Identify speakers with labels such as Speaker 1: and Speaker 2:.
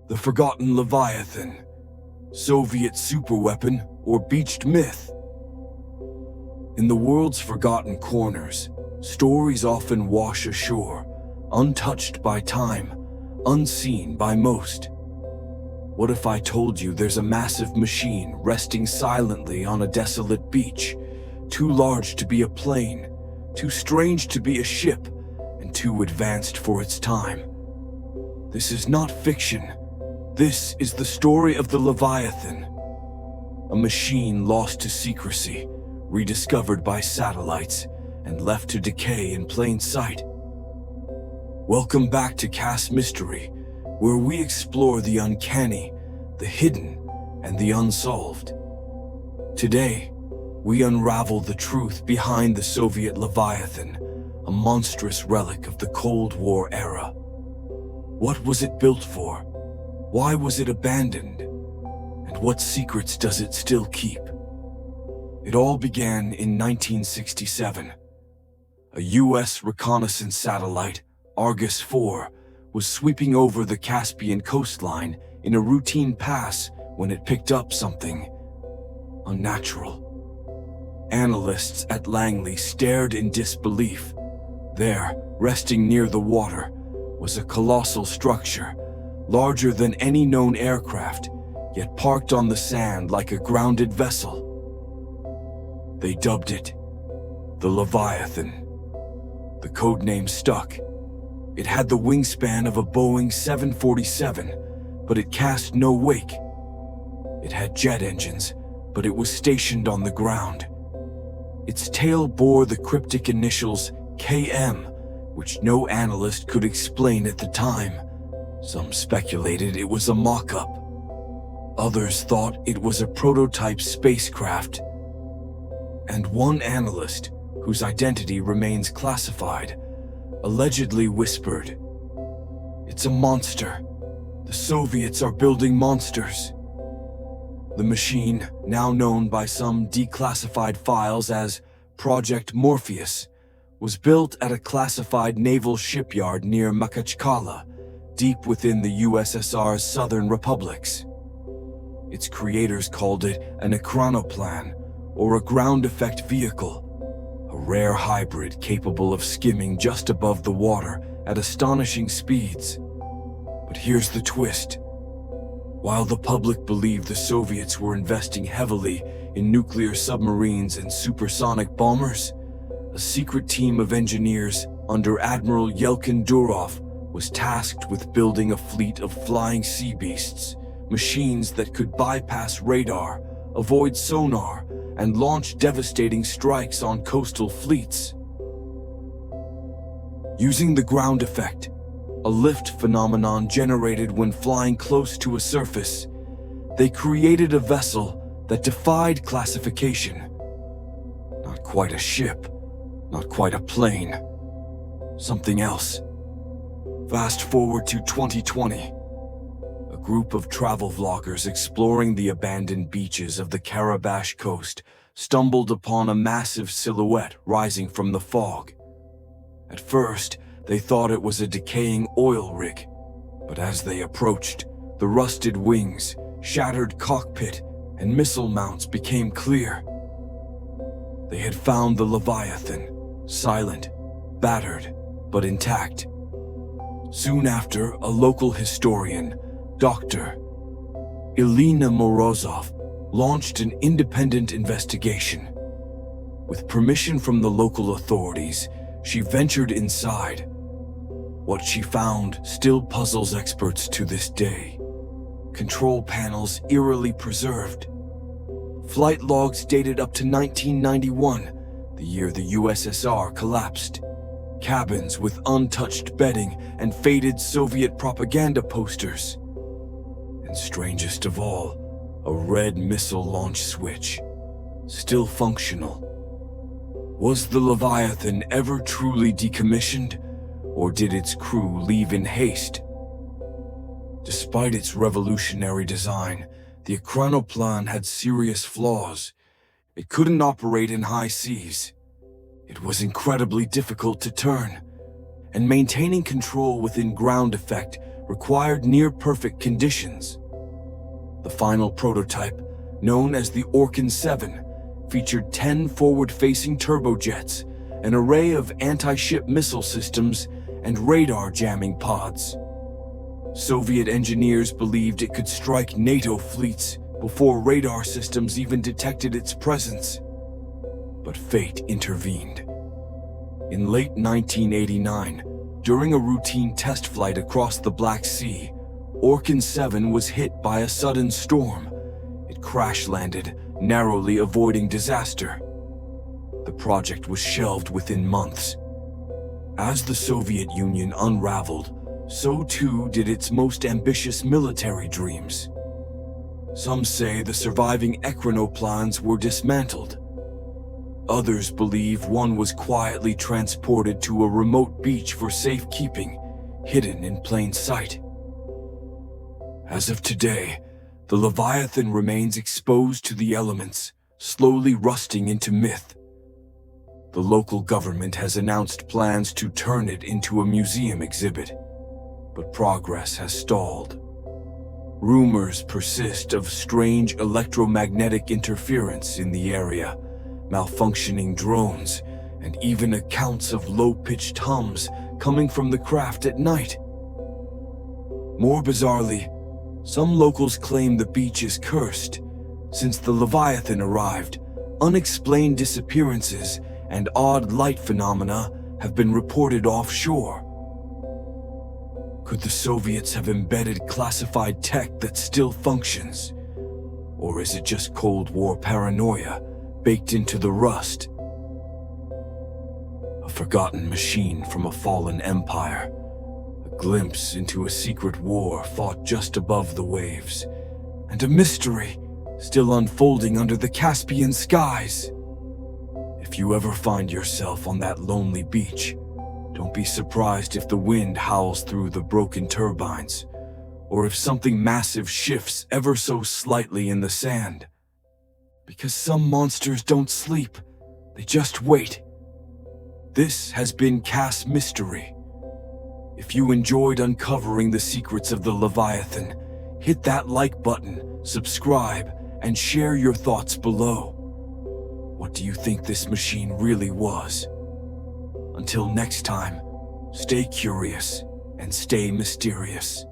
Speaker 1: The forgotten Leviathan, Soviet superweapon, or beached myth. In the world's forgotten corners, stories often wash ashore, untouched by time, unseen by most. What if I told you there's a massive machine resting silently on a desolate beach, too large to be a plane, too strange to be a ship, and too advanced for its time? This is not fiction. This is the story of the Leviathan, a machine lost to secrecy, rediscovered by satellites, and left to decay in plain sight. Welcome back to Cast Mystery, where we explore the uncanny, the hidden, and the unsolved. Today, we unravel the truth behind the Soviet Leviathan, a monstrous relic of the Cold War era. What was it built for? Why was it abandoned? And what secrets does it still keep? It all began in 1967. A U.S. reconnaissance satellite, Argus 4, was sweeping over the Caspian coastline in a routine pass when it picked up something unnatural. Analysts at Langley stared in disbelief. There, resting near the water, was a colossal structure, larger than any known aircraft, yet parked on the sand like a grounded vessel. They dubbed it the Leviathan. The codename stuck. It had the wingspan of a Boeing 747, but it cast no wake. It had jet engines, but it was stationed on the ground. Its tail bore the cryptic initials KM, which no analyst could explain at the time. Some speculated it was a mock-up. Others thought it was a prototype spacecraft. And one analyst, whose identity remains classified, allegedly whispered, "It's a monster. The Soviets are building monsters." The machine, now known by some declassified files as Project Morpheus, was built at a classified naval shipyard near Makhachkala, deep within the USSR's southern republics. Its creators called it an ekranoplan, or a ground effect vehicle, a rare hybrid capable of skimming just above the water at astonishing speeds. But here's the twist. While the public believed the Soviets were investing heavily in nuclear submarines and supersonic bombers, a secret team of engineers under Admiral Yelkin Durov was tasked with building a fleet of flying sea beasts, machines that could bypass radar, avoid sonar, and launch devastating strikes on coastal fleets. Using the ground effect, a lift phenomenon generated when flying close to a surface, they created a vessel that defied classification. Not quite a ship, not quite a plane, something else. Fast forward to 2020. A group of travel vloggers exploring the abandoned beaches of the Karabash coast stumbled upon a massive silhouette rising from the fog. At first, they thought it was a decaying oil rig, but as they approached, the rusted wings, shattered cockpit, and missile mounts became clear. They had found the Leviathan, silent, battered, but intact. Soon after, a local historian, Dr. Elena Morozov, launched an independent investigation. With permission from the local authorities, she ventured inside. What she found still puzzles experts to this day. Control panels eerily preserved. Flight logs dated up to 1991, the year the USSR collapsed. Cabins with untouched bedding and faded Soviet propaganda posters. And strangest of all, a red missile launch switch, still functional. Was the Leviathan ever truly decommissioned, or did its crew leave in haste? Despite its revolutionary design, the ekranoplan had serious flaws. It couldn't operate in high seas. It was incredibly difficult to turn, and maintaining control within ground effect required near-perfect conditions. The final prototype, known as the Orkan 7, featured 10 forward-facing turbojets, an array of anti-ship missile systems, and radar jamming pods. Soviet engineers believed it could strike NATO fleets before radar systems even detected its presence. But fate intervened. In late 1989, during a routine test flight across the Black Sea, Orkan 7 was hit by a sudden storm. It crash-landed, narrowly avoiding disaster. The project was shelved within months. As the Soviet Union unraveled, so too did its most ambitious military dreams. Some say the surviving Ekranoplans were dismantled. Others believe one was quietly transported to a remote beach for safekeeping, hidden in plain sight. As of today, the Leviathan remains exposed to the elements, slowly rusting into myth. The local government has announced plans to turn it into a museum exhibit, but progress has stalled. Rumors persist of strange electromagnetic interference in the area, malfunctioning drones, and even accounts of low-pitched hums coming from the craft at night. More bizarrely, some locals claim the beach is cursed. Since the Leviathan arrived, unexplained disappearances and odd light phenomena have been reported offshore. Could the Soviets have embedded classified tech that still functions? Or is it just Cold War paranoia baked into the rust? A forgotten machine from a fallen empire. A glimpse into a secret war fought just above the waves. And a mystery still unfolding under the Caspian skies. If you ever find yourself on that lonely beach, don't be surprised if the wind howls through the broken turbines, or if something massive shifts ever so slightly in the sand. Because some monsters don't sleep, they just wait. This has been Cass Mystery. If you enjoyed uncovering the secrets of the Leviathan, hit that like button, subscribe, and share your thoughts below. What do you think this machine really was? Until next time, stay curious and stay mysterious.